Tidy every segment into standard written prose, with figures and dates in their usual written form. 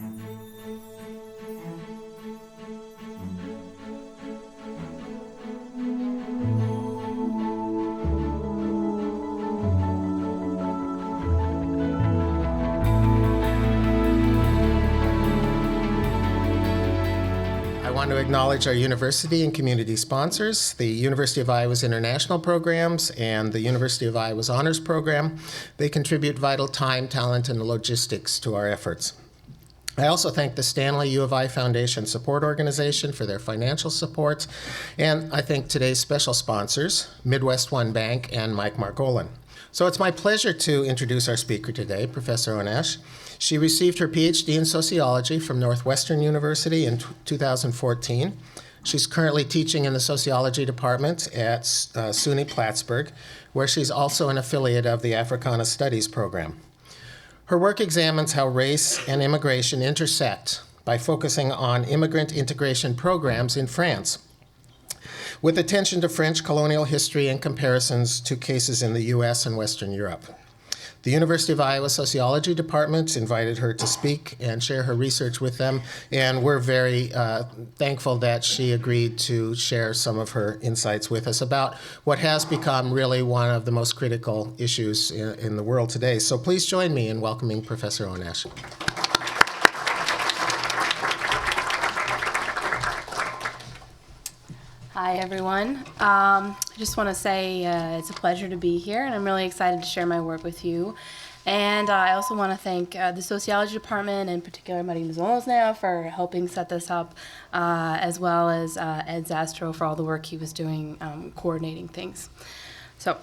I want to acknowledge our university and community sponsors, the University of Iowa's International Programs and the University of Iowa's Honors Program. They contribute vital time, talent, and logistics to our efforts. I also thank the Stanley U of I Foundation Support Organization for their financial support, and I thank today's special sponsors, Midwest One Bank and Mike Margolin. So it's my pleasure to introduce our speaker today, Professor Onesh. She received her PhD in sociology from Northwestern University in 2014. She's currently teaching in the sociology department at SUNY Plattsburgh, where she's also an affiliate of the Africana Studies program. Her work examines how race and immigration intersect by focusing on immigrant integration programs in France, with attention to French colonial history and comparisons to cases in the U.S. and Western Europe. The University of Iowa Sociology Department invited her to speak and share her research with them, and we're very thankful that she agreed to share some of her insights with us about what has become really one of the most critical issues in the world today. So please join me in welcoming Professor Onesh. Hi, everyone. I just want to say it's a pleasure to be here, and I'm really excited to share my work with you. And I also want to thank the Sociology Department, in particular Marie Mizolosnaya, for helping set this up, as well as Ed Zastro for all the work he was doing coordinating things. So,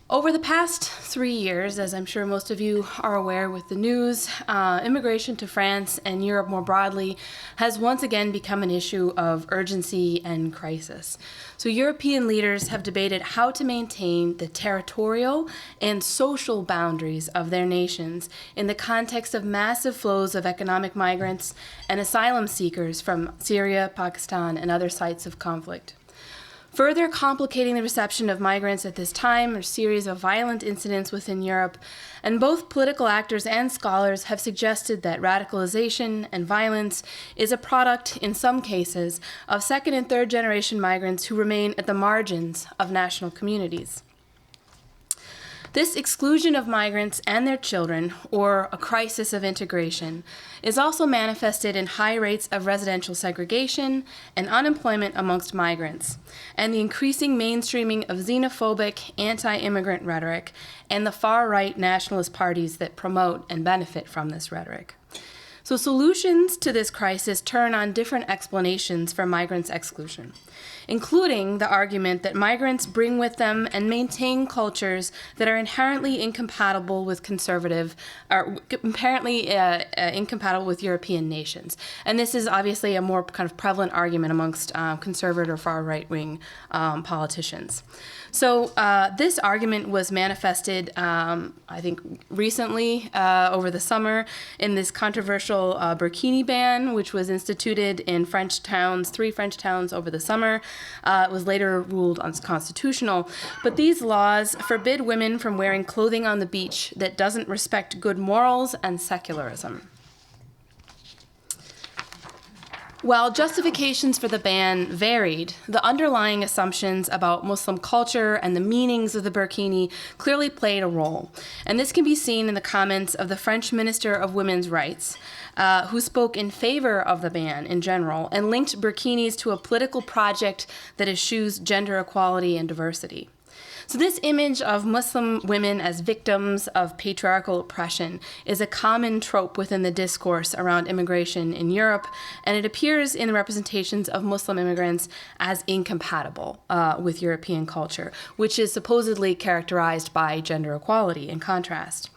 over the past 3 years, as I'm sure most of you are aware with the news, immigration to France and Europe more broadly has once again become an issue of urgency and crisis. So European leaders have debated how to maintain the territorial and social boundaries of their nations in the context of massive flows of economic migrants and asylum seekers from Syria, Pakistan, and other sites of conflict. Further complicating the reception of migrants at this time are a series of violent incidents within Europe, and both political actors and scholars have suggested that radicalization and violence is a product, in some cases, of second and third generation migrants who remain at the margins of national communities. This exclusion of migrants and their children, or a crisis of integration, is also manifested in high rates of residential segregation and unemployment amongst migrants, and the increasing mainstreaming of xenophobic, anti-immigrant rhetoric, and the far-right nationalist parties that promote and benefit from this rhetoric. So solutions to this crisis turn on different explanations for migrants' exclusion, including the argument that migrants bring with them and maintain cultures that are inherently incompatible with incompatible with European nations. And this is obviously a more kind of prevalent argument amongst conservative or far right-wing politicians. So this argument was manifested, I think, recently over the summer in this controversial Burkini Ban, which was instituted in three French towns over the summer. It was later ruled unconstitutional. But these laws forbid women from wearing clothing on the beach that doesn't respect good morals and secularism. While justifications for the ban varied, the underlying assumptions about Muslim culture and the meanings of the burkini clearly played a role. And this can be seen in the comments of the French Minister of Women's Rights, who spoke in favor of the ban in general and linked burkinis to a political project that eschews gender equality and diversity. So this image of Muslim women as victims of patriarchal oppression is a common trope within the discourse around immigration in Europe, and it appears in the representations of Muslim immigrants as incompatible with European culture, which is supposedly characterized by gender equality in contrast.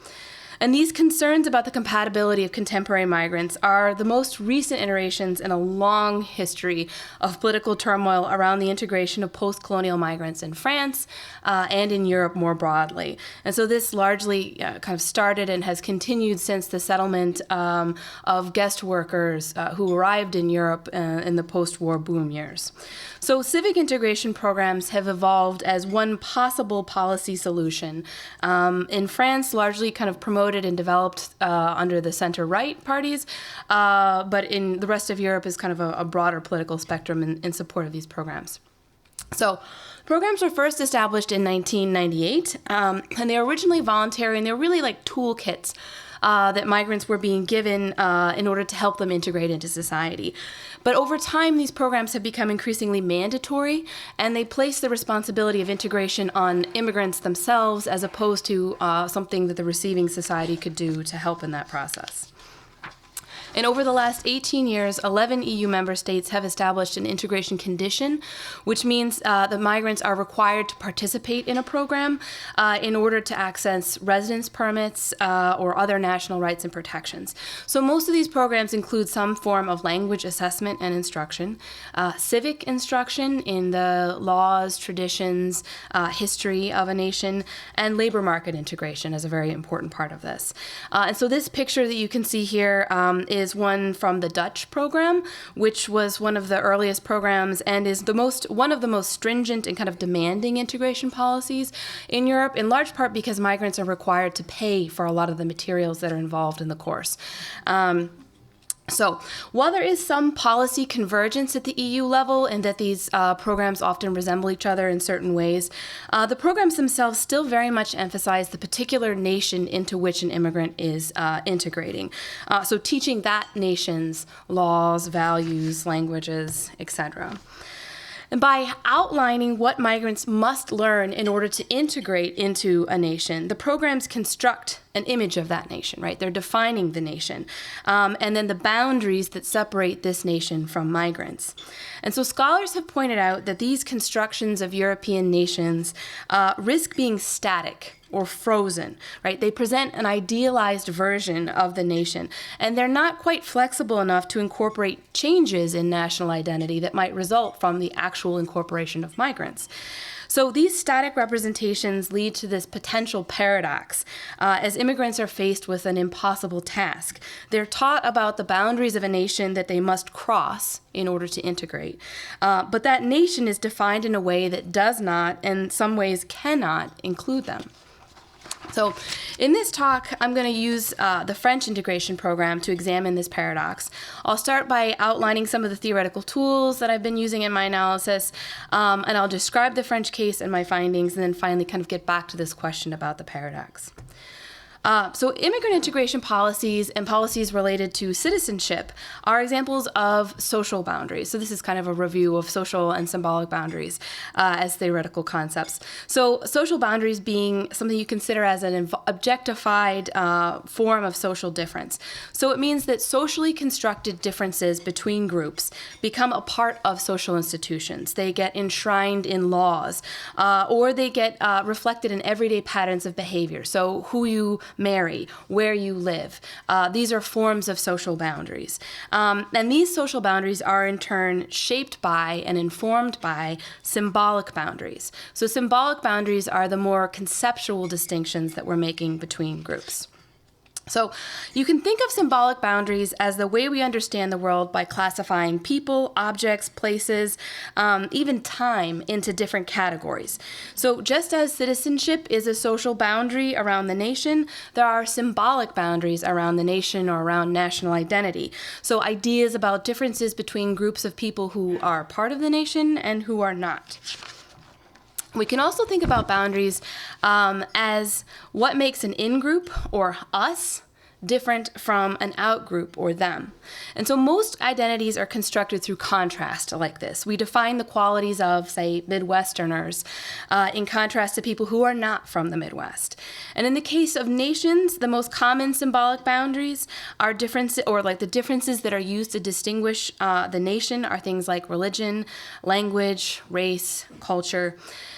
And these concerns about the compatibility of contemporary migrants are the most recent iterations in a long history of political turmoil around the integration of post-colonial migrants in France and in Europe more broadly. And so this largely kind of started and has continued since the settlement of guest workers who arrived in Europe in the post-war boom years. So civic integration programs have evolved as one possible policy solution. In France, largely kind of promoting promoted and developed under the center-right parties, but in the rest of Europe is kind of a broader political spectrum in support of these programs. So programs were first established in 1998, and they were originally voluntary, and they were really like toolkits that migrants were being given in order to help them integrate into society. But over time, these programs have become increasingly mandatory, and they place the responsibility of integration on immigrants themselves as opposed to something that the receiving society could do to help in that process. And over the last 18 years, 11 EU member states have established an integration condition, which means that migrants are required to participate in a program in order to access residence permits or other national rights and protections. So most of these programs include some form of language assessment and instruction, civic instruction in the laws, traditions, history of a nation, and labor market integration is a very important part of this. And so this picture that you can see here is one from the Dutch program, which was one of the earliest programs and is one of the most stringent and kind of demanding integration policies in Europe, in large part because migrants are required to pay for a lot of the materials that are involved in the course. So while there is some policy convergence at the EU level and that these programs often resemble each other in certain ways, the programs themselves still very much emphasize the particular nation into which an immigrant is integrating. So teaching that nation's laws, values, languages, etc. And by outlining what migrants must learn in order to integrate into a nation, the programs construct an image of that nation, right? They're defining the nation, and then the boundaries that separate this nation from migrants. And so scholars have pointed out that these constructions of European nations risk being static or frozen, right? They present an idealized version of the nation, and they're not quite flexible enough to incorporate changes in national identity that might result from the actual incorporation of migrants. So these static representations lead to this potential paradox as immigrants are faced with an impossible task. They're taught about the boundaries of a nation that they must cross in order to integrate. But that nation is defined in a way that does not, and in some ways cannot, include them. So in this talk, I'm going to use the French integration program to examine this paradox. I'll start by outlining some of the theoretical tools that I've been using in my analysis, and I'll describe the French case and my findings, and then finally kind of get back to this question about the paradox. So immigrant integration policies and policies related to citizenship are examples of social boundaries. So this is kind of a review of social and symbolic boundaries as theoretical concepts. So social boundaries being something you consider as an objectified form of social difference. So it means that socially constructed differences between groups become a part of social institutions. They get enshrined in laws, or they get reflected in everyday patterns of behavior. So who you marry, where you live. These are forms of social boundaries. And these social boundaries are in turn shaped by and informed by symbolic boundaries. So symbolic boundaries are the more conceptual distinctions that we're making between groups. So you can think of symbolic boundaries as the way we understand the world by classifying people, objects, places, even time into different categories. So just as citizenship is a social boundary around the nation, there are symbolic boundaries around the nation or around national identity. So ideas about differences between groups of people who are part of the nation and who are not. We can also think about boundaries as what makes an in-group, or us, different from an out-group, or them. And so most identities are constructed through contrast like this. We define the qualities of, say, Midwesterners in contrast to people who are not from the Midwest. And in the case of nations, the most common symbolic boundaries are differences, or like the differences that are used to distinguish the nation are things like religion, language, race, culture.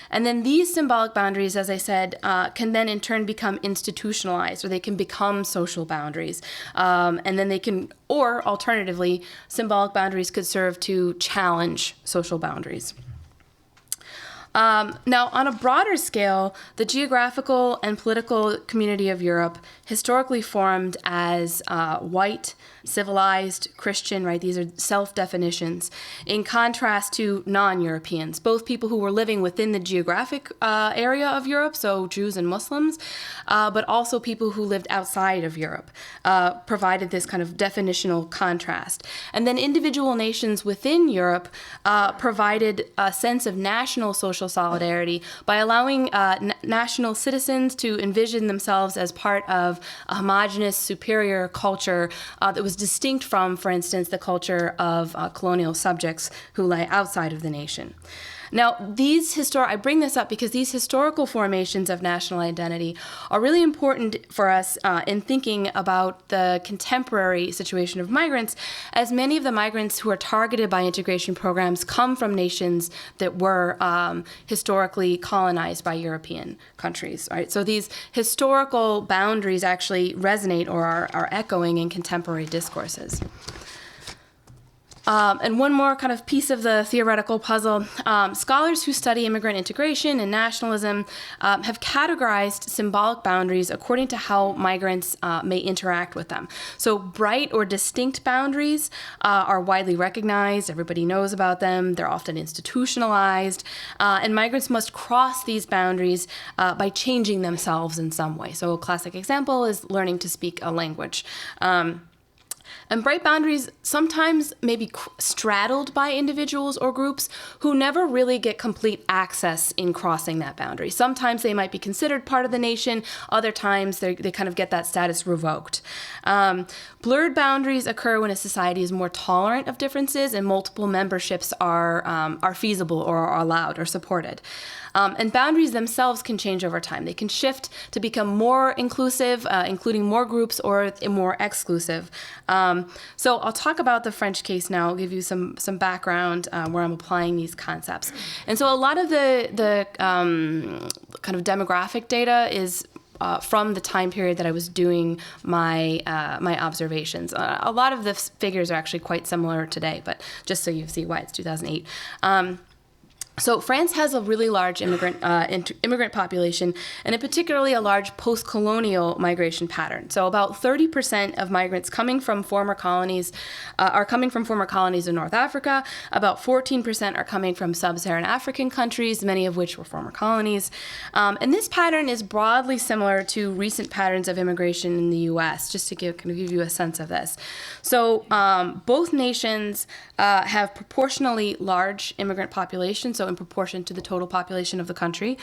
And then these symbolic boundaries, as I said, can then in turn become institutionalized, or they can become social boundaries. And then they can, or alternatively, symbolic boundaries could serve to challenge social boundaries. Now, on a broader scale, the geographical and political community of Europe historically formed as white, civilized, Christian, right? These are self-definitions, in contrast to non-Europeans, both people who were living within the geographic area of Europe, so Jews and Muslims, but also people who lived outside of Europe, provided this kind of definitional contrast. And then individual nations within Europe provided a sense of national social solidarity by allowing national citizens to envision themselves as part of a homogenous, superior culture that was distinct from, for instance, the culture of colonial subjects who lay outside of the nation. Now, I bring this up because these historical formations of national identity are really important for us in thinking about the contemporary situation of migrants, as many of the migrants who are targeted by integration programs come from nations that were historically colonized by European countries, right? So these historical boundaries actually resonate or are echoing in contemporary discourses. And one more kind of piece of the theoretical puzzle, scholars who study immigrant integration and nationalism have categorized symbolic boundaries according to how migrants may interact with them. So bright or distinct boundaries are widely recognized. Everybody knows about them. They're often institutionalized. And migrants must cross these boundaries by changing themselves in some way. So a classic example is learning to speak a language. And bright boundaries sometimes may be straddled by individuals or groups who never really get complete access in crossing that boundary. Sometimes they might be considered part of the nation. Other times they kind of get that status revoked. Blurred boundaries occur when a society is more tolerant of differences and multiple memberships are feasible or are allowed or supported. And boundaries themselves can change over time. They can shift to become more inclusive, including more groups, or more exclusive. So I'll talk about the French case now. I'll give you some background where I'm applying these concepts. And so a lot of the kind of demographic data is from the time period that I was doing my observations. A lot of the figures are actually quite similar today, but just so you see why it's 2008. So France has a really large immigrant population, and particularly a large post-colonial migration pattern. So about 30% of migrants coming from former colonies are coming from former colonies in North Africa. About 14% are coming from Sub-Saharan African countries, many of which were former colonies. And this pattern is broadly similar to recent patterns of immigration in the U.S., just to give you a sense of this. So both nations have proportionally large immigrant populations, so in proportion to the total population of the country.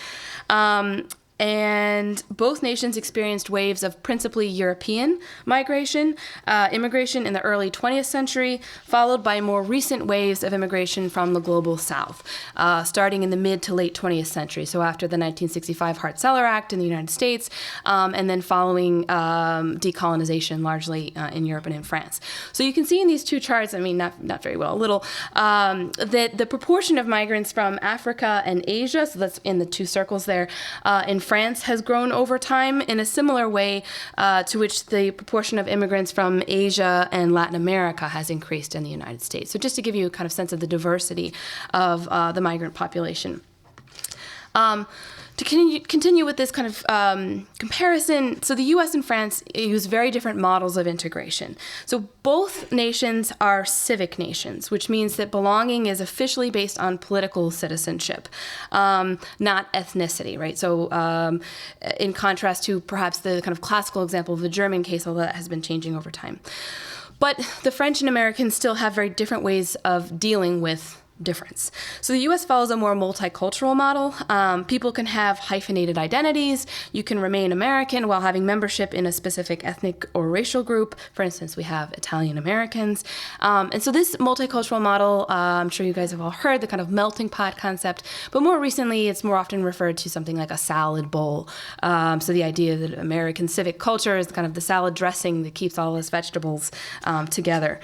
And both nations experienced waves of principally European immigration in the early 20th century, followed by more recent waves of immigration from the global south, starting in the mid to late 20th century, so after the 1965 Hart-Celler Act in the United States, and then following decolonization largely in Europe and in France. So you can see in these two charts, I mean, not very well, a little, that the proportion of migrants from Africa and Asia, so that's in the two circles there, in France has grown over time in a similar way to which the proportion of immigrants from Asia and Latin America has increased in the United States. So just to give you a kind of sense of the diversity of the migrant population. To continue with this kind of comparison, so the U.S. and France use very different models of integration. So both nations are civic nations, which means that belonging is officially based on political citizenship, not ethnicity, right? So in contrast to perhaps the kind of classical example of the German case, although that has been changing over time. But the French and Americans still have very different ways of dealing with difference. So the U.S. follows a more multicultural model. People can have hyphenated identities. You can remain American while having membership in a specific ethnic or racial group. For instance, we have Italian Americans. And so this multicultural model, I'm sure you guys have all heard, the kind of melting pot concept, but more recently it's more often referred to something like a salad bowl. So the idea that American civic culture is kind of the salad dressing that keeps all those vegetables together.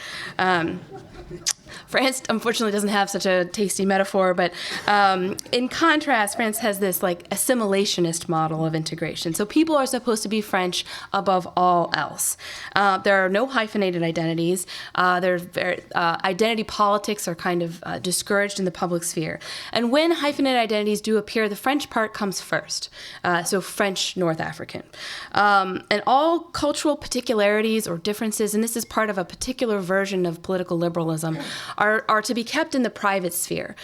France, unfortunately, doesn't have such a tasty metaphor, but in contrast, France has this like assimilationist model of integration. So people are supposed to be French above all else. There are no hyphenated identities. Identity politics are kind of discouraged in the public sphere. And when hyphenated identities do appear, the French part comes first. So French North African. And all cultural particularities or differences, and this is part of a particular version of political liberalism, are to be kept in the private sphere.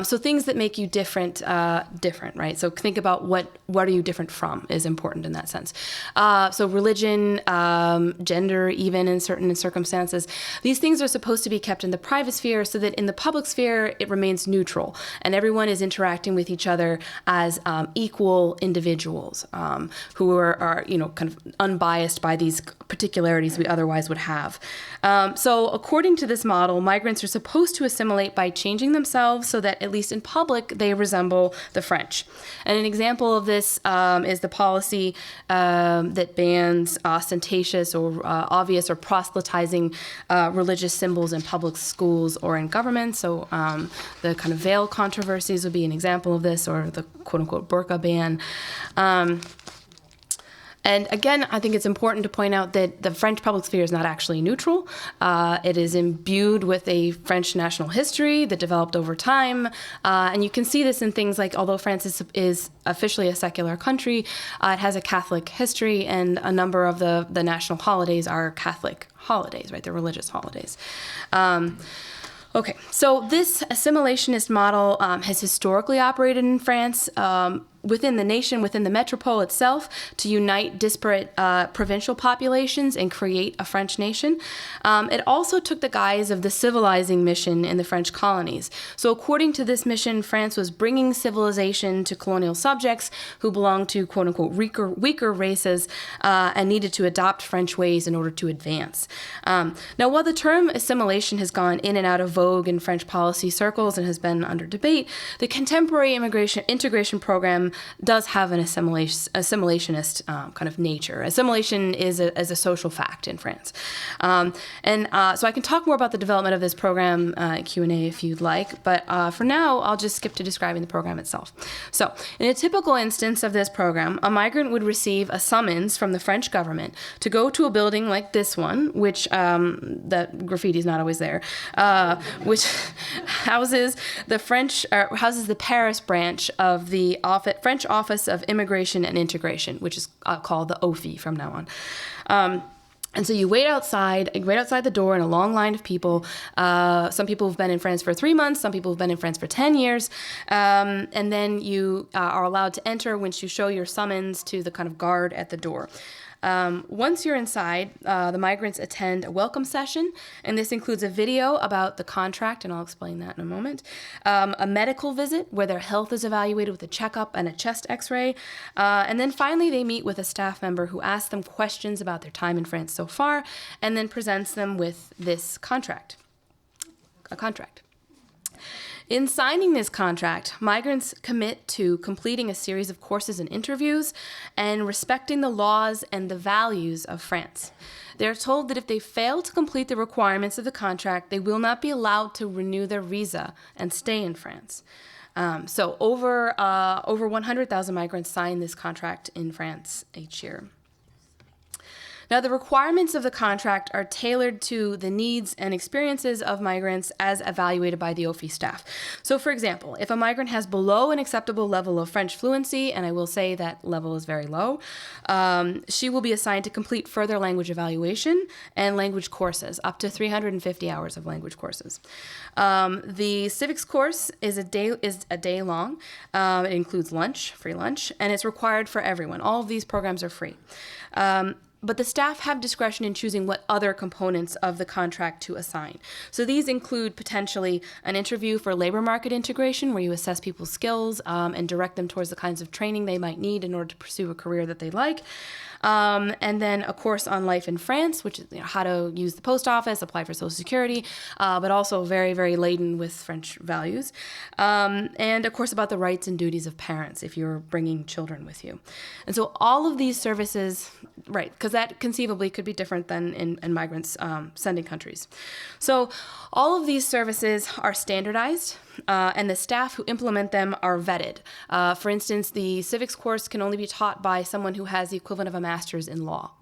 So things that make you different, right? So think about what are you different from is important in that sense. So religion, gender, even in certain circumstances, these things are supposed to be kept in the private sphere so that in the public sphere it remains neutral and everyone is interacting with each other as equal individuals who are kind of unbiased by these particularities we otherwise would have. So according to this model, migrants are supposed to assimilate by changing themselves so that at least in public they resemble the French. And an example of this is the policy that bans ostentatious or obvious or proselytizing religious symbols in public schools or in government. So the kind of veil controversies would be an example of this, or the quote-unquote burqa ban. And again, I think it's important to point out that the French public sphere is not actually neutral. It is imbued with a French national history that developed over time. And you can see this in things like, although France is officially a secular country, it has a Catholic history, and a number of the national holidays are Catholic holidays, right? They're religious holidays. Okay, so this assimilationist model has historically operated in France within the nation, within the metropole itself, to unite disparate provincial populations and create a French nation. It also took the guise of the civilizing mission in the French colonies. So according to this mission, France was bringing civilization to colonial subjects who belonged to quote-unquote weaker races and needed to adopt French ways in order to advance. Now, while the term assimilation has gone in and out of vogue in French policy circles and has been under debate, the contemporary integration program does have an assimilationist kind of nature. Assimilation is a social fact in France. So I can talk more about the development of this program in Q&A if you'd like, but for now, I'll just skip to describing the program itself. So in a typical instance of this program, a migrant would receive a summons from the French government to go to a building like this one, which that graffiti is not always there, which houses the Paris branch of the French Office of Immigration and Integration, which is called the OFI from now on. And so you wait outside the door in a long line of people. Some people have been in France for 3 months. Some people have been in France for 10 years. And then you are allowed to enter once you show your summons to the kind of guard at the door. Once you're inside, the migrants attend a welcome session, and this includes a video about the contract, and I'll explain that in a moment, a medical visit where their health is evaluated with a checkup and a chest x-ray, and then finally they meet with a staff member who asks them questions about their time in France so far, and then presents them with this contract, a contract. In signing this contract, migrants commit to completing a series of courses and interviews and respecting the laws and the values of France. They're told that if they fail to complete the requirements of the contract, they will not be allowed to renew their visa and stay in France. So over 100,000 migrants sign this contract in France each year. Now, the requirements of the contract are tailored to the needs and experiences of migrants as evaluated by the OFI staff. So, for example, if a migrant has below an acceptable level of French fluency, and I will say that level is very low, she will be assigned to complete further language evaluation and language courses, up to 350 hours of language courses. The civics course is a day long. It includes lunch, free lunch, and it's required for everyone. All of these programs are free. But the staff have discretion in choosing what other components of the contract to assign. So these include potentially an interview for labor market integration, where you assess people's skills and direct them towards the kinds of training they might need in order to pursue a career that they like. And then a course on life in France, which is how to use the post office, apply for Social Security, but also very, very laden with French values. And a course about the rights and duties of parents if you're bringing children with you. And so all of these services, right, because because that conceivably could be different than in migrants sending countries. So all of these services are standardized, and the staff who implement them are vetted. For instance, the civics course can only be taught by someone who has the equivalent of a master's in law.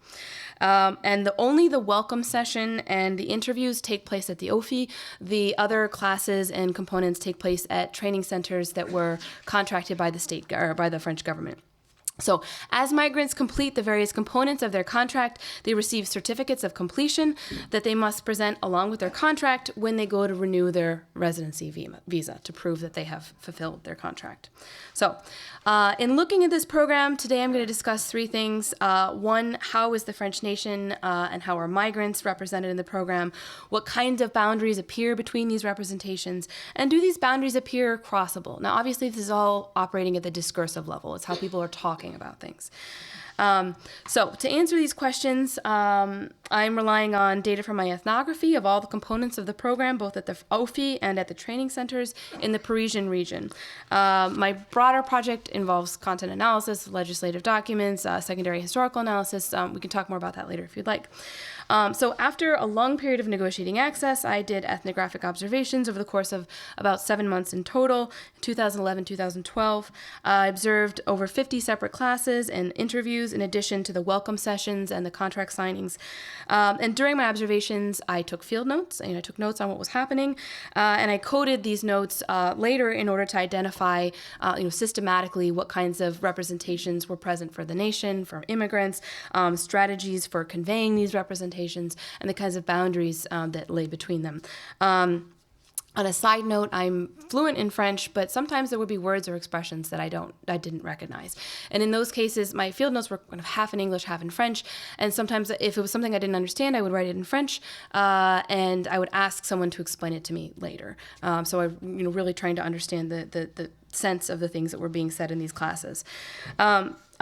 And only the welcome session and the interviews take place at the OFI. The other classes and components take place at training centers that were contracted by the state or by the French government. So as migrants complete the various components of their contract, they receive certificates of completion that they must present along with their contract when they go to renew their residency visa to prove that they have fulfilled their contract. So in looking at this program, today I'm going to discuss three things. One, how is the French nation and how are migrants represented in the program? What kinds of boundaries appear between these representations? And do these boundaries appear crossable? Now, obviously, this is all operating at the discursive level. It's how people are talking about things. So to answer these questions, I'm relying on data from my ethnography of all the components of the program, both at the OFI and at the training centers in the Parisian region. My broader project involves content analysis, legislative documents, secondary historical analysis. We can talk more about that later if you'd like. So after a long period of negotiating access, I did ethnographic observations over the course of about 7 months in total, 2011, 2012. I observed over 50 separate classes and interviews in addition to the welcome sessions and the contract signings. And during my observations, I took field notes, and I took notes on what was happening, and I coded these notes later in order to identify systematically what kinds of representations were present for the nation, for immigrants, strategies for conveying these representations, and the kinds of boundaries that lay between them. On a side note, I'm fluent in French, but sometimes there would be words or expressions that I didn't recognize. And in those cases, my field notes were kind of half in English, half in French. And sometimes if it was something I didn't understand, I would write it in French, and I would ask someone to explain it to me later. So I, really trying to understand the sense of the things that were being said in these classes.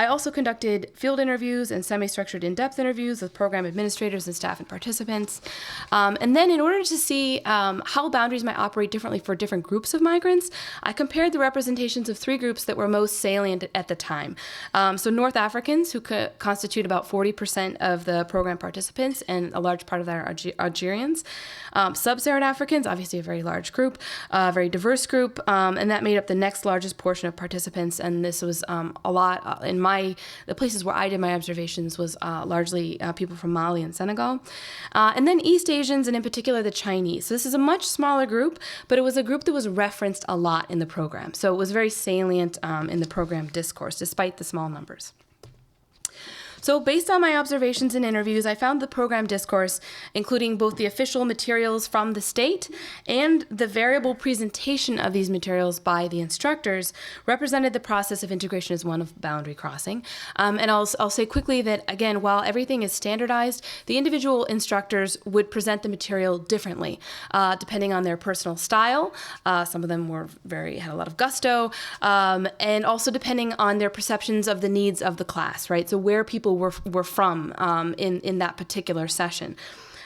I also conducted field interviews and semi-structured in-depth interviews with program administrators and staff and participants. And then in order to see how boundaries might operate differently for different groups of migrants, I compared the representations of three groups that were most salient at the time. So North Africans, who constitute about 40% of the program participants, and a large part of that are Algerians. Sub-Saharan Africans, obviously a very large group, a very diverse group, and that made up the next largest portion of participants. And this was a lot in the places where I did my observations was largely people from Mali and Senegal. And then East Asians, and in particular the Chinese. So this is a much smaller group, but it was a group that was referenced a lot in the program. So it was very salient in the program discourse, despite the small numbers. So based on my observations and interviews, I found the program discourse, including both the official materials from the state and the variable presentation of these materials by the instructors, represented the process of integration as one of boundary crossing. And I'll say quickly that, again, while everything is standardized, the individual instructors would present the material differently, depending on their personal style. Some of them had a lot of gusto, and also depending on their perceptions of the needs of the class, right? So where people were from in that particular session.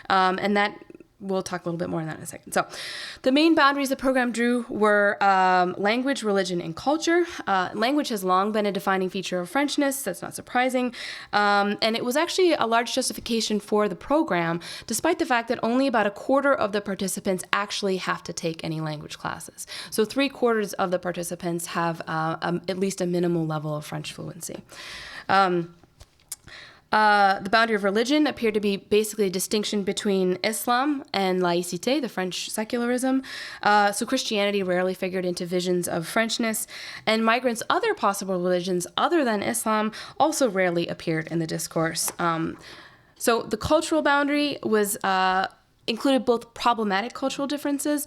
And that we'll talk a little bit more on that in a second. So the main boundaries the program drew were language, religion, and culture. Language has long been a defining feature of Frenchness. That's not surprising. And it was actually a large justification for the program, despite the fact that only about a quarter of the participants actually have to take any language classes. So 3/4 of the participants have at least a minimal level of French fluency. The boundary of religion appeared to be basically a distinction between Islam and laïcité, the French secularism. So Christianity rarely figured into visions of Frenchness, and migrants' other possible religions other than Islam also rarely appeared in the discourse. So the cultural boundary was included both problematic cultural differences,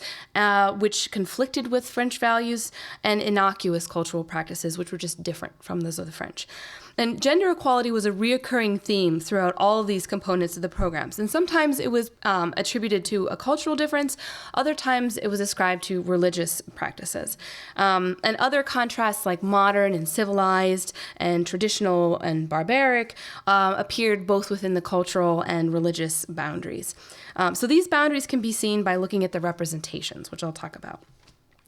which conflicted with French values, and innocuous cultural practices, which were just different from those of the French. And gender equality was a reoccurring theme throughout all of these components of the programs. And sometimes it was attributed to a cultural difference. Other times it was ascribed to religious practices. And other contrasts like modern and civilized and traditional and barbaric appeared both within the cultural and religious boundaries. So these boundaries can be seen by looking at the representations, which I'll talk about.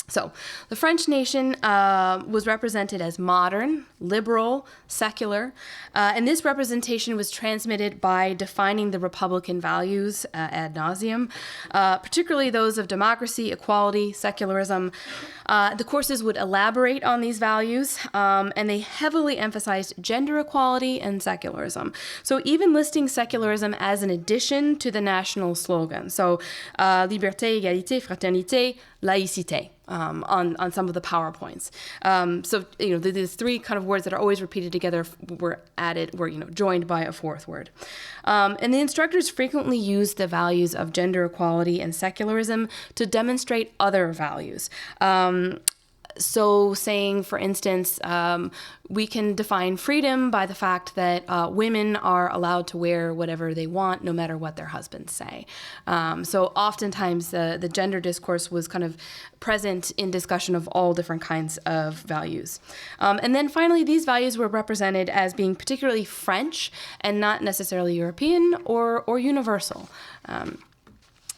So the French nation was represented as modern, liberal, secular, and this representation was transmitted by defining the Republican values ad nauseum, particularly those of democracy, equality, secularism. The courses would elaborate on these values, and they heavily emphasized gender equality and secularism. So even listing secularism as an addition to the national slogan. So liberté, égalité, fraternité, laïcité. On some of the PowerPoints. So, these three kind of words that are always repeated together were joined by a fourth word. And the instructors frequently used the values of gender equality and secularism to demonstrate other values. So saying, for instance, we can define freedom by the fact that women are allowed to wear whatever they want, no matter what their husbands say. So oftentimes the gender discourse was kind of present in discussion of all different kinds of values. And then finally, these values were represented as being particularly French and not necessarily European or universal.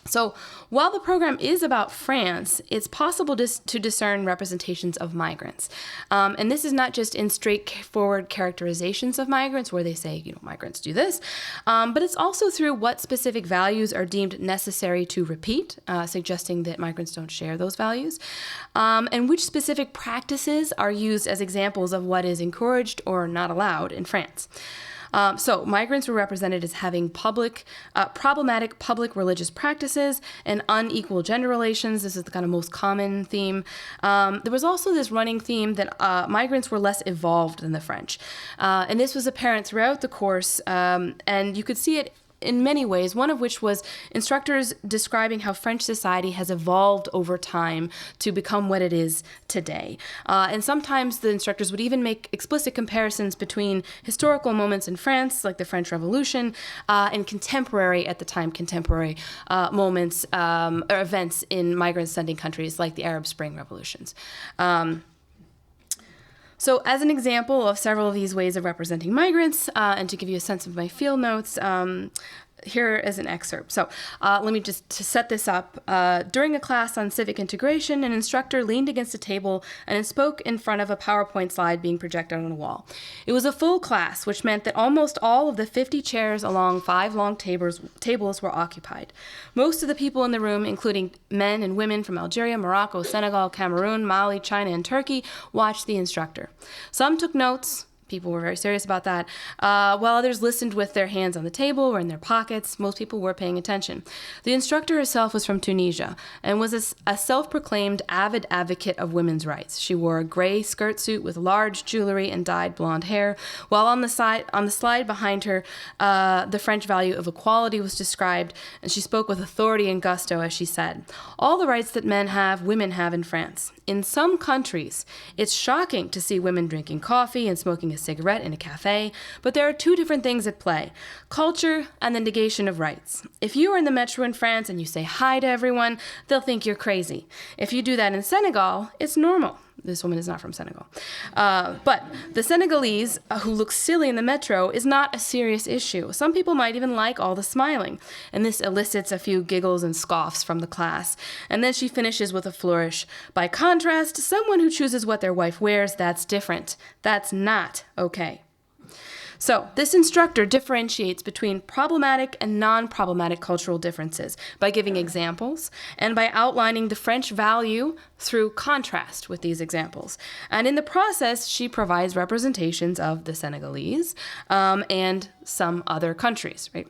So while the program is about France, it's possible to discern representations of migrants. And this is not just in straightforward characterizations of migrants where they say, migrants do this, but it's also through what specific values are deemed necessary to repeat, suggesting that migrants don't share those values, and which specific practices are used as examples of what is encouraged or not allowed in France. So migrants were represented as having problematic public religious practices and unequal gender relations. This is the kind of most common theme. There was also this running theme that migrants were less evolved than the French. And this was apparent throughout the course, and you could see it in many ways, one of which was instructors describing how French society has evolved over time to become what it is today. And sometimes the instructors would even make explicit comparisons between historical moments in France, like the French Revolution, and contemporary moments or events in migrant-sending countries, like the Arab Spring revolutions. So as an example of several of these ways of representing migrants, and to give you a sense of my field notes, here is an excerpt. So let me just to set this up. During a class on civic integration, an instructor leaned against a table and spoke in front of a PowerPoint slide being projected on a wall. It was a full class, which meant that almost all of the 50 chairs along 5 long tables were occupied. Most of the people in the room, including men and women from Algeria, Morocco, Senegal, Cameroon, Mali, China, and Turkey, watched the instructor. Some took notes. People were very serious about that, while others listened with their hands on the table or in their pockets. Most people were paying attention. The instructor herself was from Tunisia and was a self-proclaimed avid advocate of women's rights. She wore a gray skirt suit with large jewelry and dyed blonde hair, while on the slide behind her, the French value of equality was described, and she spoke with authority and gusto as she said, "All the rights that men have, women have in France. In some countries, it's shocking to see women drinking coffee and smoking a cigarette in a cafe, but there are 2 different things at play: culture and the negation of rights. If you are in the metro in France and you say hi to everyone, they'll think you're crazy. If you do that in Senegal, it's normal." This woman is not from Senegal. But the Senegalese, who looks silly in the metro, is not a serious issue. Some people might even like all the smiling. And this elicits a few giggles and scoffs from the class. And then she finishes with a flourish. By contrast, someone who chooses what their wife wears, that's different. That's not okay. So this instructor differentiates between problematic and non-problematic cultural differences by giving examples and by outlining the French value through contrast with these examples. And in the process, she provides representations of the Senegalese and some other countries, right?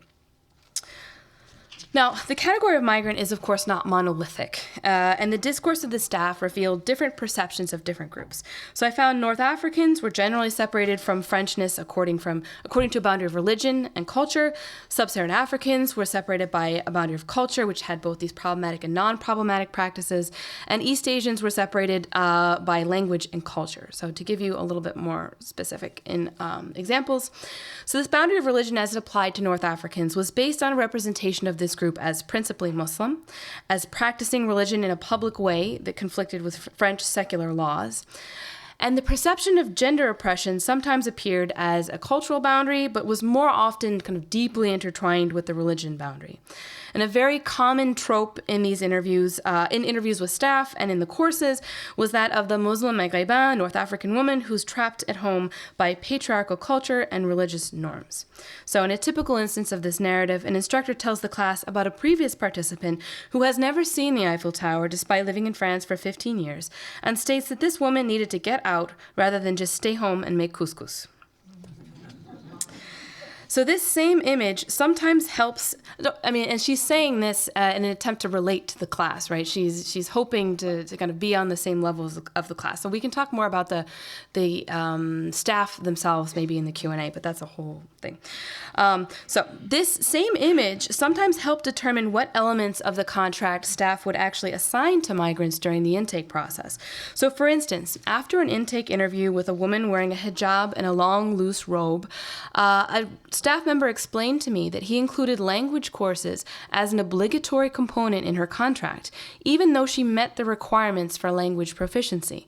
Now, the category of migrant is, of course, not monolithic, and the discourse of the staff revealed different perceptions of different groups. So I found North Africans were generally separated from Frenchness according to a boundary of religion and culture. Sub-Saharan Africans were separated by a boundary of culture, which had both these problematic and non-problematic practices, and East Asians were separated by language and culture. So to give you a little bit more specific in examples, so this boundary of religion as it applied to North Africans was based on a representation of this group as principally Muslim, as practicing religion in a public way that conflicted with French secular laws, And the perception of gender oppression sometimes appeared as a cultural boundary, but was more often kind of deeply intertwined with the religion boundary. And a very common trope in these interviews, with staff and in the courses, was that of the Muslim Maghrébin, North African woman who's trapped at home by patriarchal culture and religious norms. So in a typical instance of this narrative, an instructor tells the class about a previous participant who has never seen the Eiffel Tower despite living in France for 15 years, and states that this woman needed to get out rather than just stay home and make couscous. So this same image sometimes helps, and she's saying this in an attempt to relate to the class, right? She's hoping to kind of be on the same levels of the class. So we can talk more about the staff themselves maybe in the Q&A, but that's a whole thing. So this same image sometimes helped determine what elements of the contract staff would actually assign to migrants during the intake process. So for instance, after an intake interview with a woman wearing a hijab and a long, loose robe, a staff member explained to me that he included language courses as an obligatory component in her contract, even though she met the requirements for language proficiency,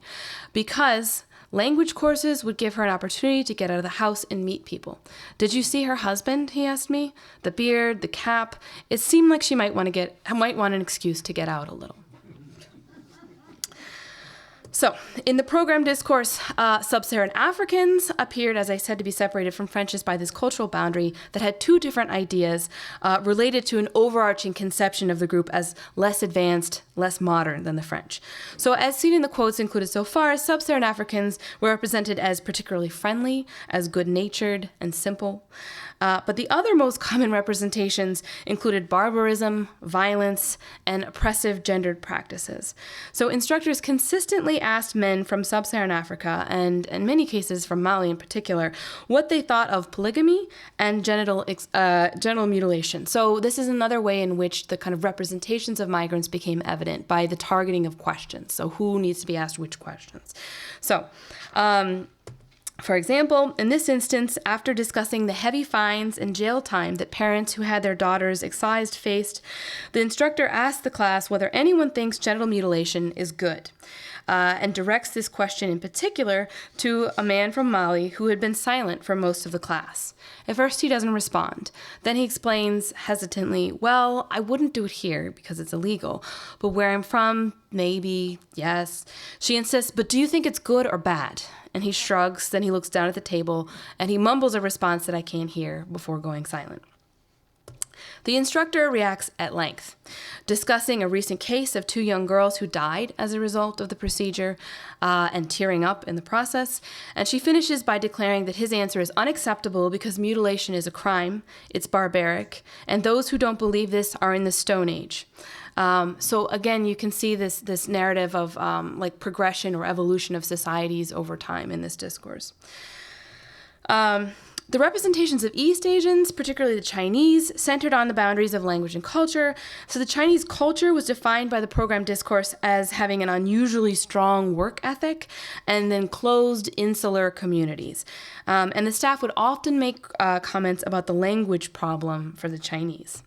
because language courses would give her an opportunity to get out of the house and meet people. Did you see her husband? He asked me. The beard, the cap. It seemed like she might want an excuse to get out a little. So, in the program discourse, Sub-Saharan Africans appeared, as I said, to be separated from Frenchists by this cultural boundary that had two different ideas related to an overarching conception of the group as less advanced, less modern than the French. So, as seen in the quotes included so far, Sub-Saharan Africans were represented as particularly friendly, as good-natured, and simple. But the other most common representations included barbarism, violence, and oppressive gendered practices. So instructors consistently asked men from Sub-Saharan Africa, and in many cases from Mali in particular, what they thought of polygamy and genital mutilation. So this is another way in which the kind of representations of migrants became evident by the targeting of questions. So who needs to be asked which questions? So, for example, in this instance, after discussing the heavy fines and jail time that parents who had their daughters excised faced, the instructor asked the class whether anyone thinks genital mutilation is good, and directs this question in particular to a man from Mali who had been silent for most of the class. At first, he doesn't respond. Then he explains hesitantly, well, I wouldn't do it here because it's illegal, but where I'm from, maybe, yes. She insists, but do you think it's good or bad? And he shrugs, then he looks down at the table, and he mumbles a response that I can't hear before going silent. The instructor reacts at length, discussing a recent case of two young girls who died as a result of the procedure, and tearing up in the process. And she finishes by declaring that his answer is unacceptable because mutilation is a crime, it's barbaric, and those who don't believe this are in the Stone Age. So again, you can see this narrative of like progression or evolution of societies over time in this discourse. The representations of East Asians, particularly the Chinese, centered on the boundaries of language and culture. So the Chinese culture was defined by the program discourse as having an unusually strong work ethic and then closed insular communities. And the staff would often make comments about the language problem for the Chinese.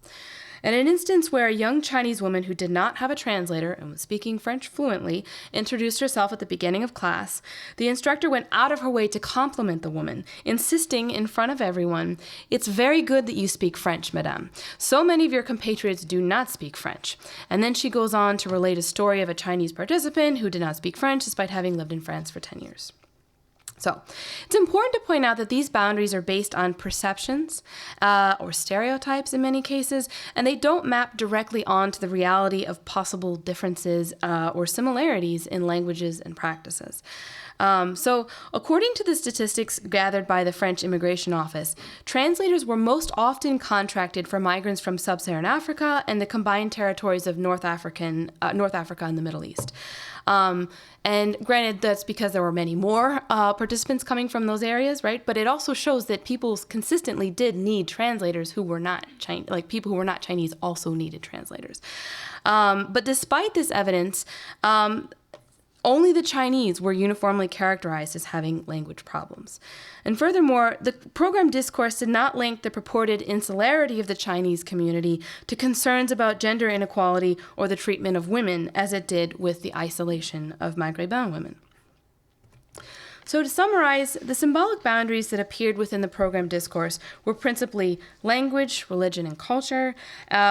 In an instance where a young Chinese woman who did not have a translator and was speaking French fluently introduced herself at the beginning of class, the instructor went out of her way to compliment the woman, insisting in front of everyone, "It's very good that you speak French, madame. So many of your compatriots do not speak French." And then she goes on to relate a story of a Chinese participant who did not speak French despite having lived in France for 10 years. So it's important to point out that these boundaries are based on perceptions or stereotypes in many cases, and they don't map directly onto the reality of possible differences or similarities in languages and practices. So according to the statistics gathered by the French Immigration Office, translators were most often contracted for migrants from Sub-Saharan Africa and the combined territories of North Africa and the Middle East. And granted, that's because there were many more participants coming from those areas, right? But it also shows that people consistently did need translators who were not Chinese, like people who were not Chinese also needed translators. But despite this evidence, only the Chinese were uniformly characterized as having language problems. And furthermore, the program discourse did not link the purported insularity of the Chinese community to concerns about gender inequality or the treatment of women, as it did with the isolation of Maghrébin women. So to summarize, the symbolic boundaries that appeared within the program discourse were principally language, religion, and culture,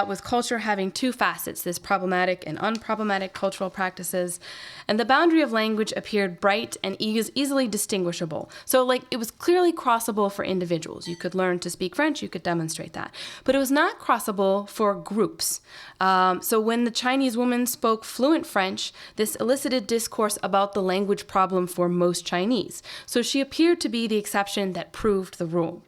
with culture having two facets, this problematic and unproblematic cultural practices. And the boundary of language appeared bright and easily distinguishable. So it was clearly crossable for individuals. You could learn to speak French, you could demonstrate that. But it was not crossable for groups. So when the Chinese woman spoke fluent French, this elicited discourse about the language problem for most Chinese. So she appeared to be the exception that proved the rule.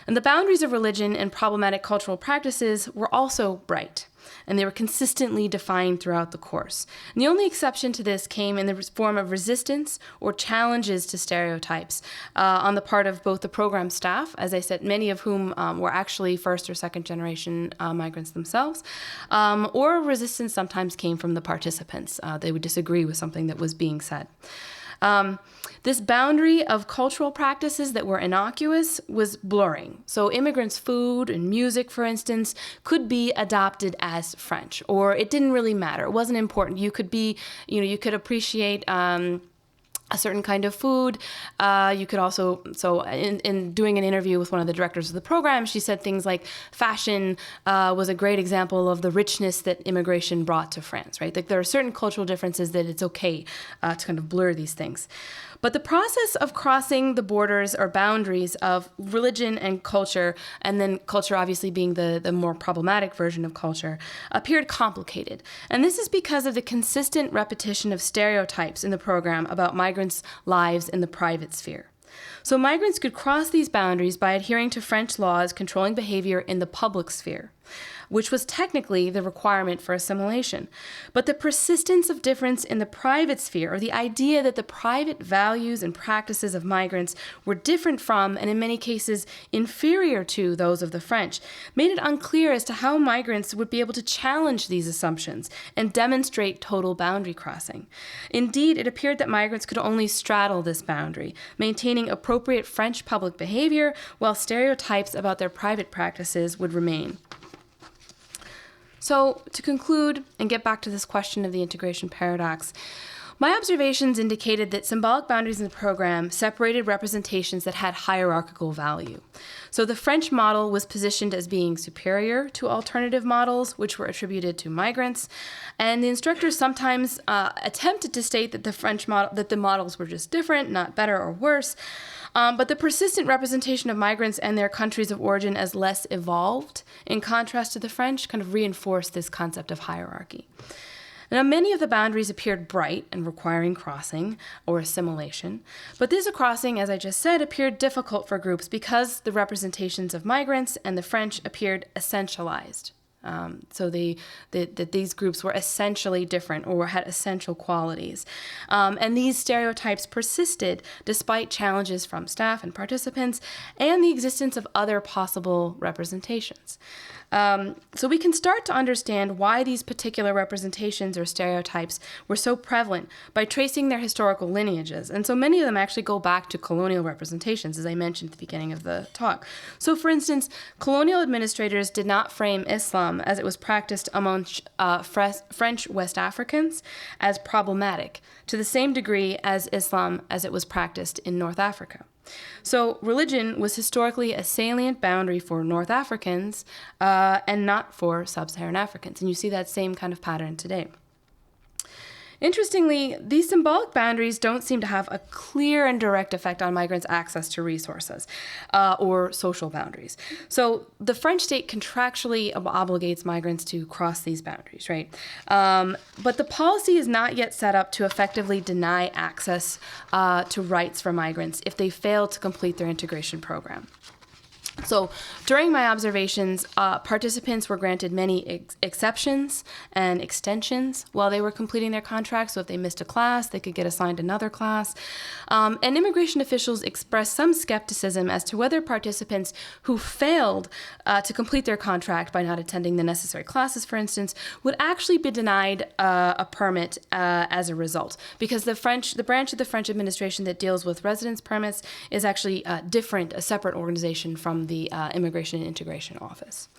And the boundaries of religion and problematic cultural practices were also bright, and they were consistently defined throughout the course. And the only exception to this came in the form of resistance or challenges to stereotypes on the part of both the program staff, as I said, many of whom were actually first or second generation migrants themselves, or resistance sometimes came from the participants. They would disagree with something that was being said. This boundary of cultural practices that were innocuous was blurring. So immigrants' food and music, for instance, could be adopted as French, or it didn't really matter. It wasn't important. You could you could appreciate a certain kind of food. You could also, in doing an interview with one of the directors of the program, she said things like fashion was a great example of the richness that immigration brought to France, right? There are certain cultural differences that it's okay to kind of blur these things. But the process of crossing the borders or boundaries of religion and culture, and then culture obviously being the more problematic version of culture, appeared complicated. And this is because of the consistent repetition of stereotypes in the program about migrants' lives in the private sphere. So migrants could cross these boundaries by adhering to French laws controlling behavior in the public sphere, which was technically the requirement for assimilation. But the persistence of difference in the private sphere, or the idea that the private values and practices of migrants were different from, and in many cases inferior to, those of the French, made it unclear as to how migrants would be able to challenge these assumptions and demonstrate total boundary crossing. Indeed, it appeared that migrants could only straddle this boundary, maintaining appropriate French public behavior while stereotypes about their private practices would remain. So to conclude and get back to this question of the integration paradox, my observations indicated that symbolic boundaries in the program separated representations that had hierarchical value. So the French model was positioned as being superior to alternative models, which were attributed to migrants, and the instructors sometimes attempted to state that the models were just different, not better or worse. But the persistent representation of migrants and their countries of origin as less evolved, in contrast to the French, kind of reinforced this concept of hierarchy. Now, many of the boundaries appeared bright and requiring crossing or assimilation, but this crossing, as I just said, appeared difficult for groups because the representations of migrants and the French appeared essentialized. So that these groups were essentially different or had essential qualities. And these stereotypes persisted despite challenges from staff and participants and the existence of other possible representations. So we can start to understand why these particular representations or stereotypes were so prevalent by tracing their historical lineages. And so many of them actually go back to colonial representations, as I mentioned at the beginning of the talk. So for instance, colonial administrators did not frame Islam as it was practiced among French West Africans as problematic to the same degree as Islam as it was practiced in North Africa. So religion was historically a salient boundary for North Africans and not for Sub-Saharan Africans. And you see that same kind of pattern today. Interestingly, these symbolic boundaries don't seem to have a clear and direct effect on migrants' access to resources or social boundaries. So the French state contractually obligates migrants to cross these boundaries, right? But the policy is not yet set up to effectively deny access to rights for migrants if they fail to complete their integration program. So during my observations, participants were granted many exceptions and extensions while they were completing their contract. So if they missed a class, they could get assigned another class. And immigration officials expressed some skepticism as to whether participants who failed to complete their contract by not attending the necessary classes, for instance, would actually be denied a permit as a result. Because the branch of the French administration that deals with residence permits is actually different, a separate organization from the Immigration and Integration Office.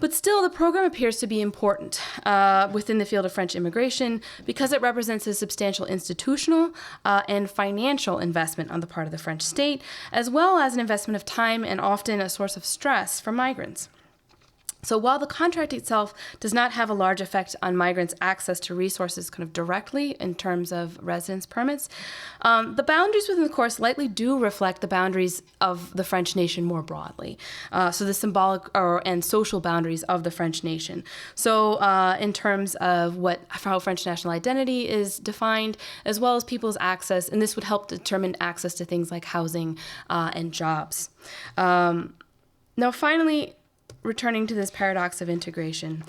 But still, the program appears to be important within the field of French immigration because it represents a substantial institutional and financial investment on the part of the French state, as well as an investment of time and often a source of stress for migrants. So while the contract itself does not have a large effect on migrants' access to resources kind of directly in terms of residence permits, the boundaries within the course likely do reflect the boundaries of the French nation more broadly. So the symbolic and social boundaries of the French nation. So in terms of how French national identity is defined, as well as people's access, and this would help determine access to things like housing and jobs. Now, finally, returning to this paradox of integration,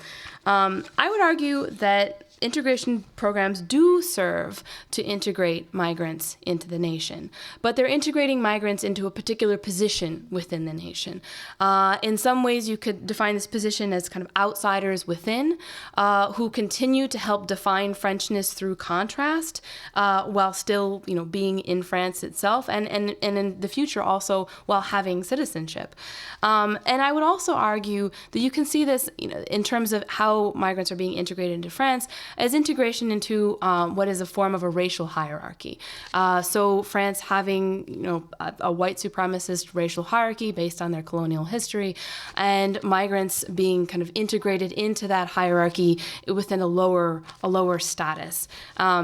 I would argue that integration programs do serve to integrate migrants into the nation, but they're integrating migrants into a particular position within the nation. In some ways, you could define this position as kind of outsiders within, who continue to help define Frenchness through contrast, while still, being in France itself, and in the future also while having citizenship. And I would also argue that you can see this, in terms of how migrants are being integrated into France, as integration into what is a form of a racial hierarchy. So France having, a white supremacist racial hierarchy based on their colonial history, and migrants being kind of integrated into that hierarchy within a lower status.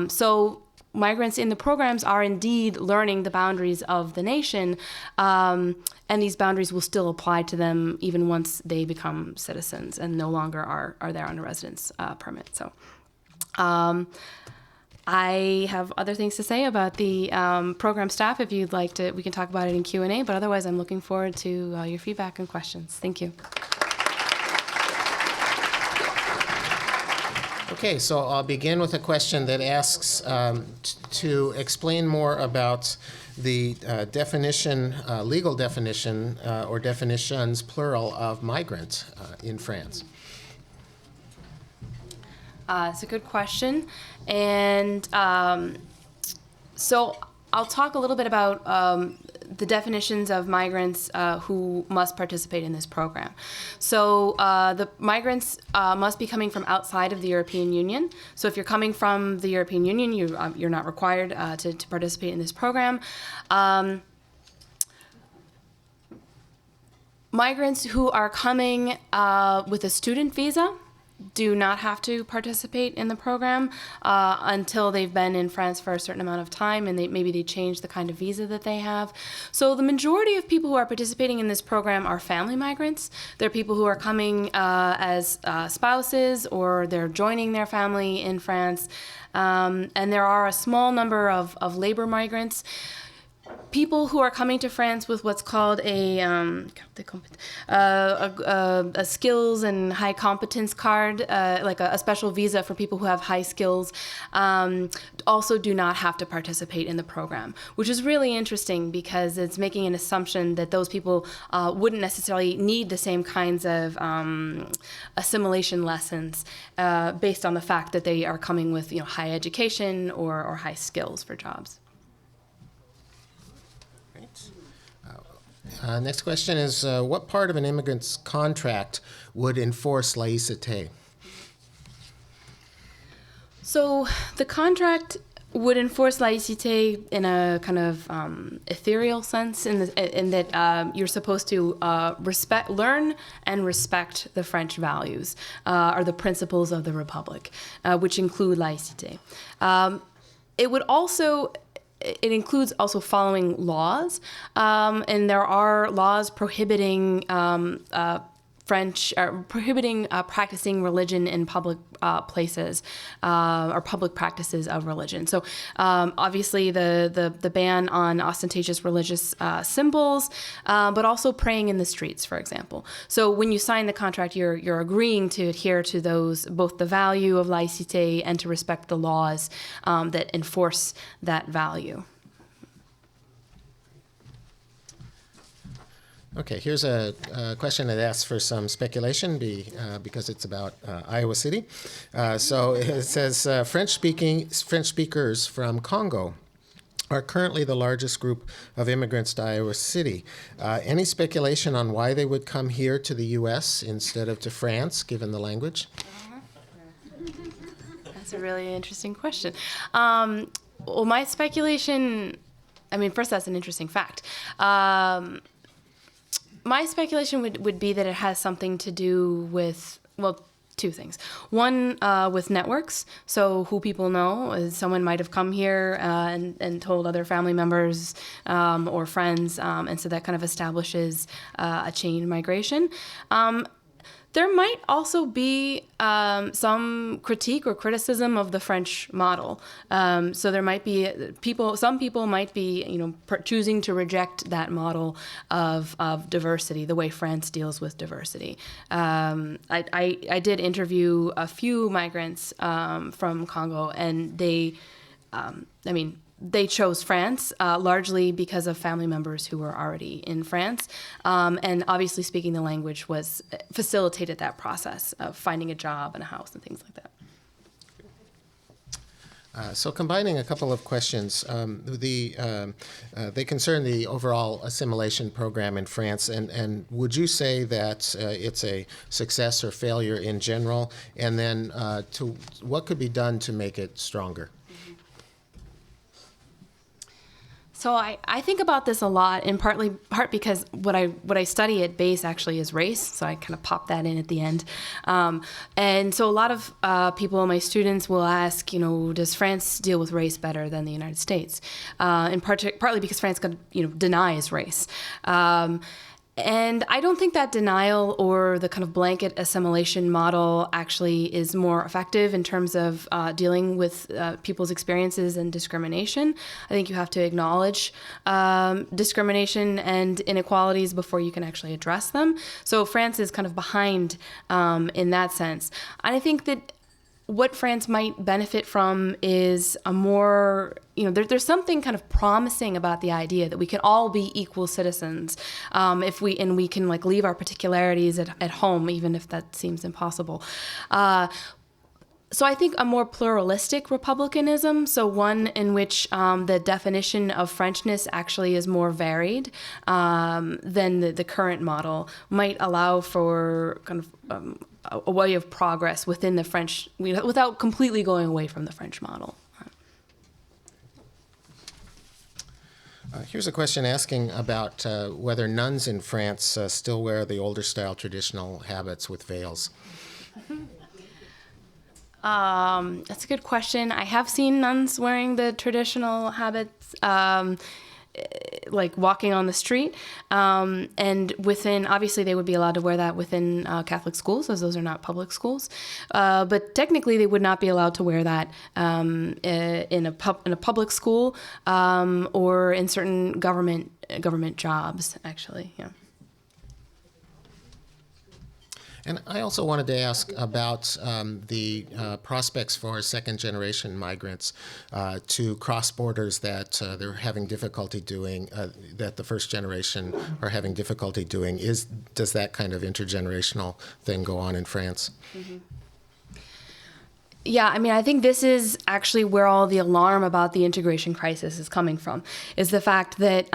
So migrants in the programs are indeed learning the boundaries of the nation, and these boundaries will still apply to them even once they become citizens and no longer are there on a residence permit. So I have other things to say about the program staff. If you'd like to, we can talk about it in Q&A, but otherwise I'm looking forward to your feedback and questions. Thank you. Okay, so I'll begin with a question that asks to explain more about the legal definition, or definitions, plural, of migrant in France. It's a good question. And so I'll talk a little bit about the definitions of migrants who must participate in this program. So the migrants must be coming from outside of the European Union. So if you're coming from the European Union, you're not required to participate in this program. Migrants who are coming with a student visa do not have to participate in the program until they've been in France for a certain amount of time, and maybe they change the kind of visa that they have. So the majority of people who are participating in this program are family migrants. They're people who are coming as spouses, or they're joining their family in France. And there are a small number of labor migrants. People who are coming to France with what's called a skills and high competence card, like a special visa for people who have high skills, also do not have to participate in the program, which is really interesting because it's making an assumption that those people wouldn't necessarily need the same kinds of assimilation lessons based on the fact that they are coming with high education or high skills for jobs. Next question is, what part of an immigrant's contract would enforce laïcité? So the contract would enforce laïcité in a kind of ethereal sense, in that you're supposed to learn and respect the French values, or the principles of the Republic, which include laïcité. It includes also following laws, and there are laws prohibiting practicing religion in public places, or public practices of religion. So obviously the ban on ostentatious religious symbols, but also praying in the streets, for example. So when you sign the contract, you're agreeing to adhere to those, both the value of laïcité and to respect the laws that enforce that value. Okay, here's a question that asks for some speculation because it's about Iowa City. So it says French speakers from Congo are currently the largest group of immigrants to Iowa City. Any speculation on why they would come here to the U.S. instead of to France, given the language? That's a really interesting question. Well, my speculation, first, that's an interesting fact. My speculation would be that it has something to do with, well, two things. One, with networks. So who people know. Someone might have come here and told other family members or friends, and so that kind of establishes a chain migration. There might also be some critique or criticism of the French model. So there might be some people might be, choosing to reject that model of diversity, the way France deals with diversity. I did interview a few migrants from Congo, and they chose France largely because of family members who were already in France. And obviously speaking the language facilitated that process of finding a job and a house and things like that. So combining a couple of questions, they concern the overall assimilation program in France, and would you say that it's a success or failure in general, and then what could be done to make it stronger? So I think about this a lot, in part because what I study at base actually is race. So I kind of pop that in at the end, and so a lot of people, my students, will ask, does France deal with race better than the United States? Partly because France denies race. And I don't think that denial or the kind of blanket assimilation model actually is more effective in terms of dealing with people's experiences and discrimination. I think you have to acknowledge discrimination and inequalities before you can actually address them. So France is kind of behind in that sense. And I think that what France might benefit from is a more, there's something kind of promising about the idea that we can all be equal citizens if we can leave our particularities at home, even if that seems impossible. So I think a more pluralistic republicanism, so one in which the definition of Frenchness actually is more varied than the current model, might allow for kind of a way of progress within the French, without completely going away from the French model. Here's a question asking about whether nuns in France still wear the older style traditional habits with veils. That's a good question. I have seen nuns wearing the traditional habits, like walking on the street, and obviously they would be allowed to wear that within Catholic schools, as those are not public schools. But technically, they would not be allowed to wear that in a public school or in certain government jobs. Actually, yeah. And I also wanted to ask about the prospects for second-generation migrants to cross borders that they're having difficulty doing, that the first generation are having difficulty doing. Does that kind of intergenerational thing go on in France? Mm-hmm. Yeah, I think this is actually where all the alarm about the integration crisis is coming from, is the fact that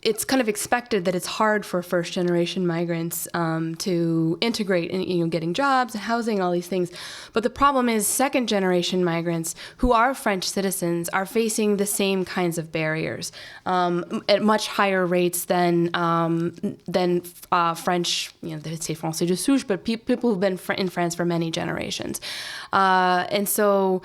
it's kind of expected that it's hard for first-generation migrants to integrate in, getting jobs and housing, all these things. But the problem is second-generation migrants who are French citizens are facing the same kinds of barriers at much higher rates than French, they say Français de souche, but people who've been in France for many generations. And so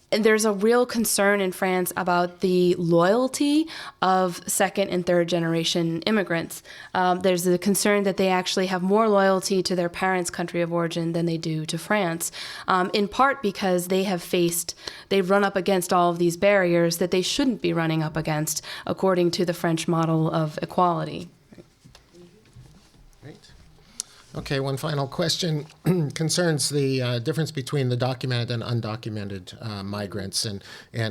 there's a real concern in France about the loyalty of second and third generation immigrants. There's a concern that they actually have more loyalty to their parents' country of origin than they do to France, in part because they've run up against all of these barriers that they shouldn't be running up against according to the French model of equality. Okay, one final question concerns the difference between the documented and undocumented migrants and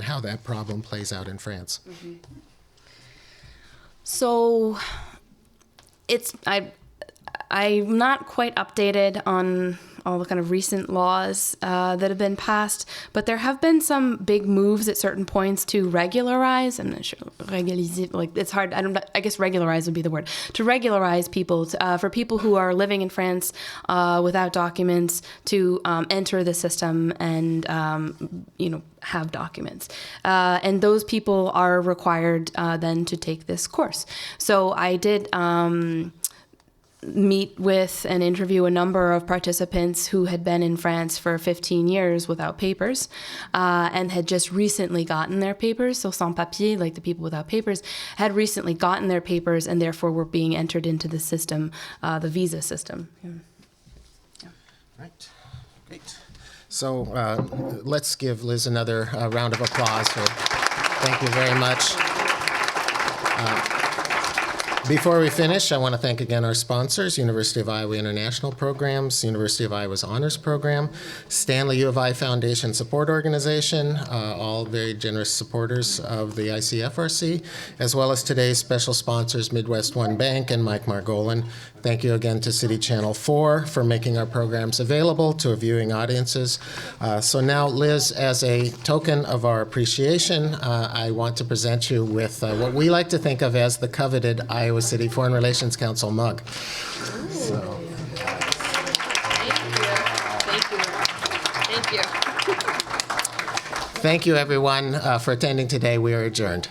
how that problem plays out in France. Mm-hmm. So I'm not quite updated on all the kind of recent laws that have been passed, but there have been some big moves at certain points to regularize. I'm not sure, like it's hard. I guess regularize would be the word. To regularize people, for people who are living in France without documents to enter the system and have documents, and those people are required then to take this course. So I did meet with and interview a number of participants who had been in France for 15 years without papers and had just recently gotten their papers. So sans papier, like the people without papers, had recently gotten their papers and therefore were being entered into the system, the visa system. Yeah. Right. Great. So let's give Liz another round of applause. Thank you very much. Before we finish, I want to thank again our sponsors, University of Iowa International Programs, University of Iowa's Honors Program, Stanley U of I Foundation Support Organization, all very generous supporters of the ICFRC, as well as today's special sponsors, Midwest One Bank and Mike Margolin. Thank you again to City Channel 4 for making our programs available to viewing audiences. So now, Liz, as a token of our appreciation, I want to present you with what we like to think of as the coveted Iowa City Foreign Relations Council mug. So. Thank you, everyone, for attending today. We are adjourned.